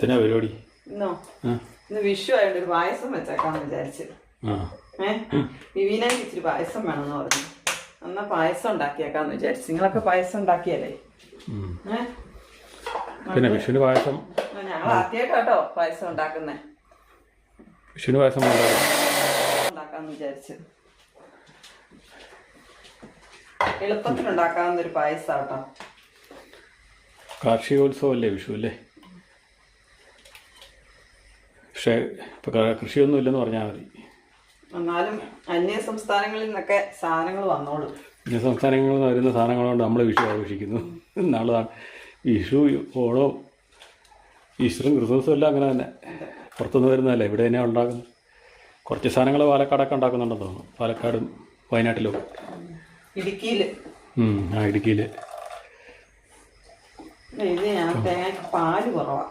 എന്നാ പരിപാടി? ഇന്നോ ഇന്ന് വിഷു ആയതുകൊണ്ട് ഒരു പായസം വെച്ചേക്കാന്ന് വിചാരിച്ചു. വിവീനായിട്ട് ഇച്ചിരി പായസം വേണമെന്ന് പറഞ്ഞു. എന്നാ പായസം ഉണ്ടാക്കിയേക്കാന്ന് വിചാരിച്ചു. നിങ്ങളൊക്കെ പായസം ഉണ്ടാക്കിയല്ലേ? പിന്നെ വിഷുവിന് പായസം ഞങ്ങൾ ആദ്യമായിട്ടോ പായസം ഉണ്ടാക്കുന്നേ. വിഷുവിന് പായസം ഉണ്ടാക്കാന്ന് വിചാരിച്ചു. എളുപ്പത്തിലുണ്ടാക്കാവുന്നൊരു പായസം കേട്ടോ. കാർഷികോത്സവം അല്ലേ വിഷു അല്ലേ? പക്ഷേ ഇപ്പം കൃഷിയൊന്നും ഇല്ലെന്ന് പറഞ്ഞാൽ മതി. എന്നാലും അന്യ സംസ്ഥാനങ്ങളിൽ നിന്നൊക്കെ സാധനങ്ങൾ വന്നോളൂ. അന്യ സംസ്ഥാനങ്ങളിൽ നിന്ന് വരുന്ന സാധനങ്ങൾ കൊണ്ട് നമ്മൾ വിഷു ആഘോഷിക്കുന്നു. നാളെ വിഷു, ഓണവും, ഈസ്റ്ററും ക്രിസ്മസും എല്ലാം അങ്ങനെ തന്നെ പുറത്തുനിന്ന് വരുന്നതല്ലേ, ഇവിടെ തന്നെയാണ് ഉണ്ടാക്കുന്നത്. കുറച്ച് സാധനങ്ങൾ പാലക്കാടൊക്കെ ഉണ്ടാക്കുന്നുണ്ടെന്ന് തോന്നുന്നു. പാലക്കാടും വയനാട്ടിലും ഇടുക്കിയിൽ. ഇടുക്കിയിൽ ഇത് ഞാൻ തേങ്ങയ്ക്ക് പാല് കുറവാണ്.